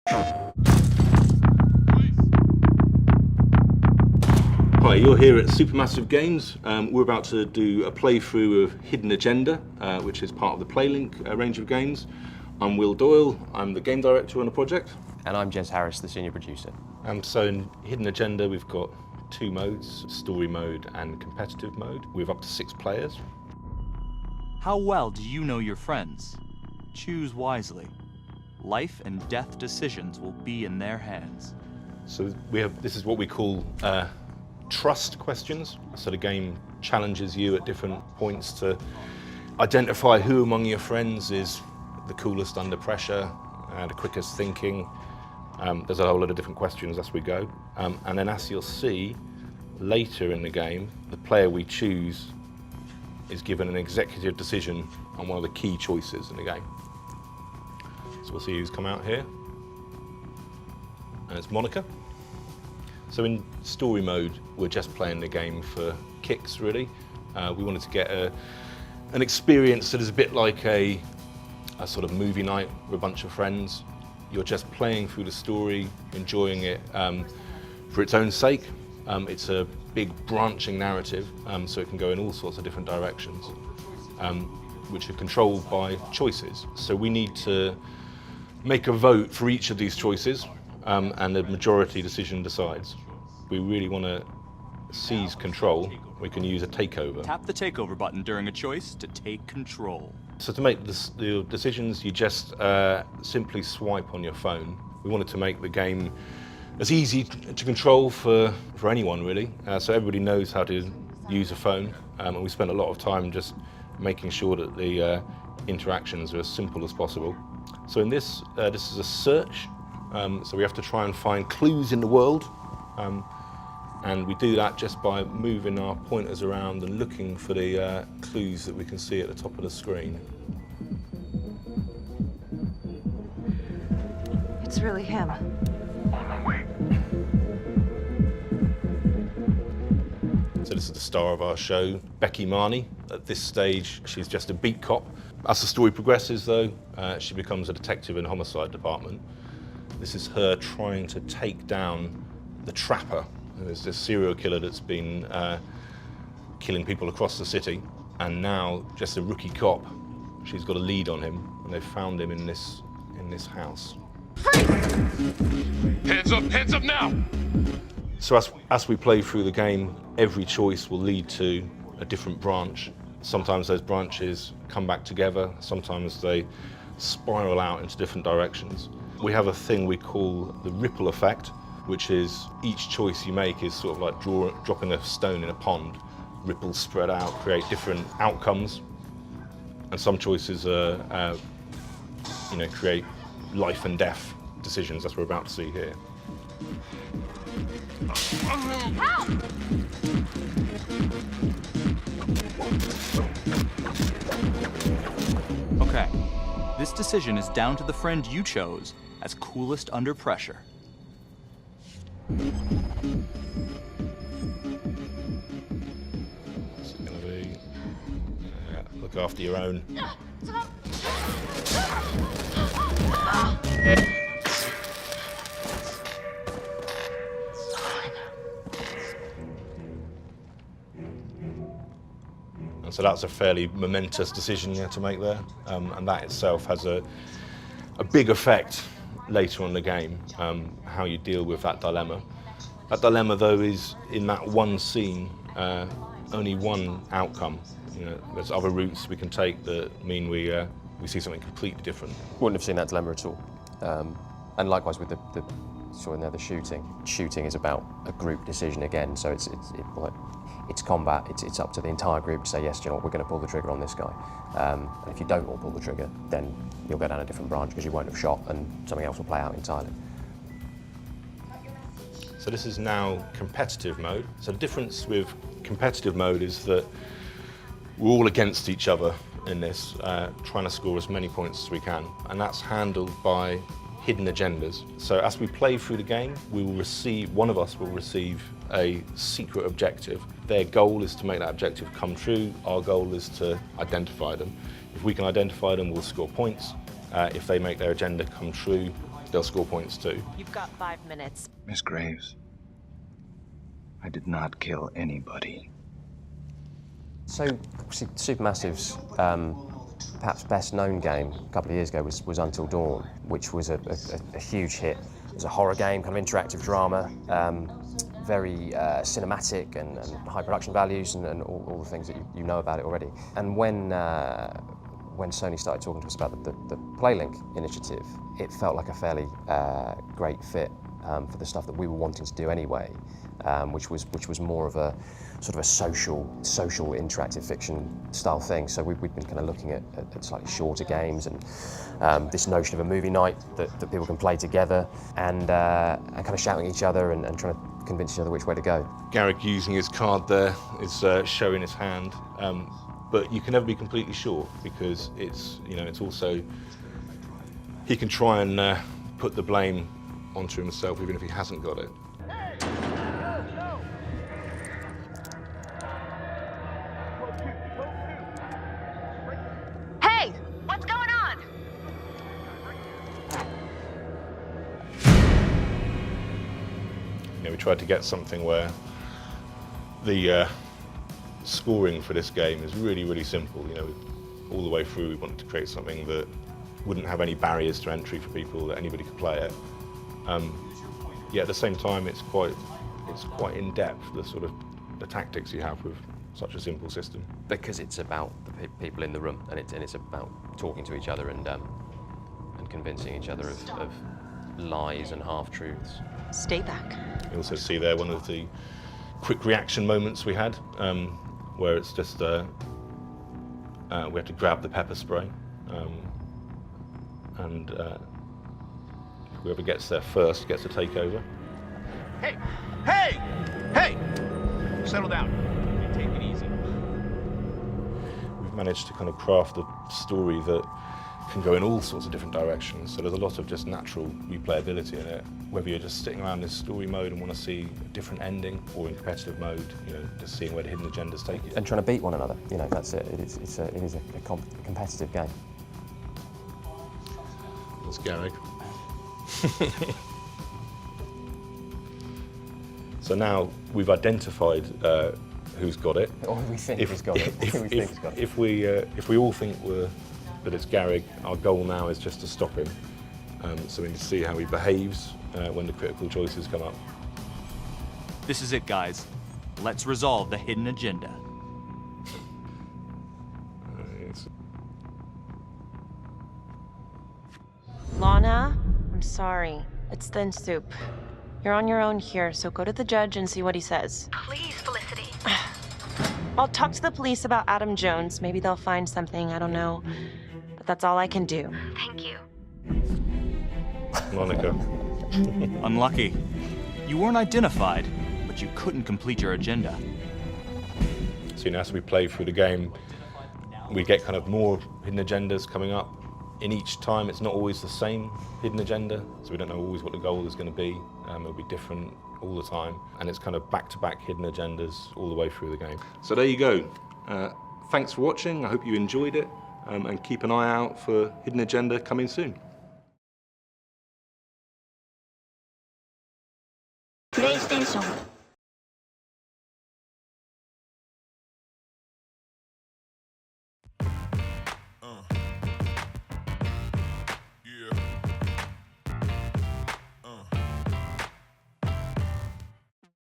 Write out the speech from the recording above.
Hi, you're here at Supermassive Games. We're about to do a playthrough of Hidden Agenda, which is part of the PlayLink range of games. I'm Will Doyle, I'm the game director on the project. And I'm Jez Harris, the senior producer. So in Hidden Agenda we've got two modes, story mode and competitive mode. We have up to 6 players. How well do you know your friends? Choose wisely. Life and death decisions will be in their hands. So this is what we call trust questions. So the game challenges you at different points to identify who among your friends is the coolest under pressure, the quickest thinking. There's a whole lot of different questions as we go. And then as you'll see later in the game, the player we choose is given an executive decision on one of the key choices in the game. So we'll see who's come out here. And it's Monica. So in story mode, we're just playing the game for kicks, really. We wanted to get an experience that is a bit like a sort of movie night with a bunch of friends. You're just playing through the story, enjoying it for its own sake. It's a big branching narrative, so it can go in all sorts of different directions, which are controlled by choices. So we need to make a vote for each of these choices, and the majority decision decides. We really want to seize control. We can use a takeover. Tap the takeover button during a choice to take control. So to make the decisions, you just simply swipe on your phone. We wanted to make the game as easy to control for anyone, really. So everybody knows how to use a phone, and we spent a lot of time just making sure that the interactions are as simple as possible. So in this is a search, so we have to try and find clues in the world, and we do that just by moving our pointers around and looking for the clues that we can see at the top of the screen. It's really him. So this is the star of our show, Becky Marnie. At this stage, she's just a beat cop. As the story progresses, though, she becomes a detective in the homicide department. This is her trying to take down the trapper. There's this serial killer that's been killing people across the city, and now just a rookie cop. She's got a lead on him, and they've found him in this house. Hands up now! So as we play through the game, every choice will lead to a different branch. Sometimes those branches come back together, sometimes they spiral out into different directions. We have a thing we call the ripple effect, which is each choice you make is sort of like dropping a stone in a pond. Ripples spread out, create different outcomes, and some choices create life and death decisions, as we're about to see here. Help! Okay, this decision is down to the friend you chose as coolest under pressure. It's going to be look after your own. And so that's a fairly momentous decision you have to make there, and that itself has a big effect later on in the game, how you deal with that dilemma. That dilemma, though, is in that one scene, only one outcome. You know, there's other routes we can take that mean we see something completely different. Wouldn't have seen that dilemma at all. And likewise with the shooting. Shooting is about a group decision again, so it's combat. It's up to the entire group to say, yes, you know what, we're going to pull the trigger on this guy. And if you don't all pull the trigger, then you'll go down a different branch because you won't have shot, and something else will play out entirely. So this is now competitive mode. So the difference with competitive mode is that we're all against each other in this, trying to score as many points as we can, and that's handled by hidden agendas. So as we play through the game, one of us will receive a secret objective. Their goal is to make that objective come true. Our goal is to identify them. If we can identify them, we'll score points. If they make their agenda come true, they'll score points too. You've got 5 minutes. Miss Graves, I did not kill anybody. So, obviously, Supermassive's perhaps best-known game a couple of years ago was Until Dawn, which was a huge hit. It was a horror game, kind of interactive drama, very cinematic and high production values and all the things that you know about it already. And when Sony started talking to us about the PlayLink initiative, it felt like a fairly great fit for the stuff that we were wanting to do anyway, which was more of a sort of a social interactive fiction style thing. So we'd been kind of looking at slightly shorter games and this notion of a movie night that people can play together and kind of shouting at each other and trying to convince each other which way to go. Garrick using his card there is showing his hand, but you can never be completely sure because it's also, he can try and put the blame onto himself even if he hasn't got it. Hey! What's going on? We tried to get something where the scoring for this game is really simple. All the way through we wanted to create something that wouldn't have any barriers to entry for people, that anybody could play it. Yet at the same time it's quite in depth, the tactics you have with such a simple system. Because it's about the people in the room and it's about talking to each other and convincing each other of lies and half-truths. Stay back. You also see there one of the quick reaction moments we had, where it's just we have to grab the pepper spray, and whoever gets there first gets to take over. Hey! Hey! Hey! Settle down. Take it easy. We've managed to kind of craft a story that can go in all sorts of different directions. So there's a lot of just natural replayability in it. Whether you're just sitting around this story mode and want to see a different ending, or in competitive mode, just seeing where the hidden agendas take you. And trying to beat one another, that's it. It is a competitive game. That's Garrick. So now we've identified who's got it. Or we think he's got it. If we all think that it's Garrick, our goal now is just to stop him. So we need to see how he behaves when the critical choices come up. This is it, guys. Let's resolve the hidden agenda. Lana, I'm sorry. It's thin soup. You're on your own here, so go to the judge and see what he says. Please, Felicity. I'll talk to the police about Adam Jones. Maybe they'll find something, I don't know. But that's all I can do. Thank you. Monica. Unlucky. You weren't identified, but you couldn't complete your agenda. So as we play through the game, we get kind of more hidden agendas coming up. In each time, it's not always the same hidden agenda, so we don't know always what the goal is going to be. It'll be different all the time, and it's kind of back-to-back hidden agendas all the way through the game. So there you go. Thanks for watching. I hope you enjoyed it, and keep an eye out for Hidden Agenda coming soon. PlayStation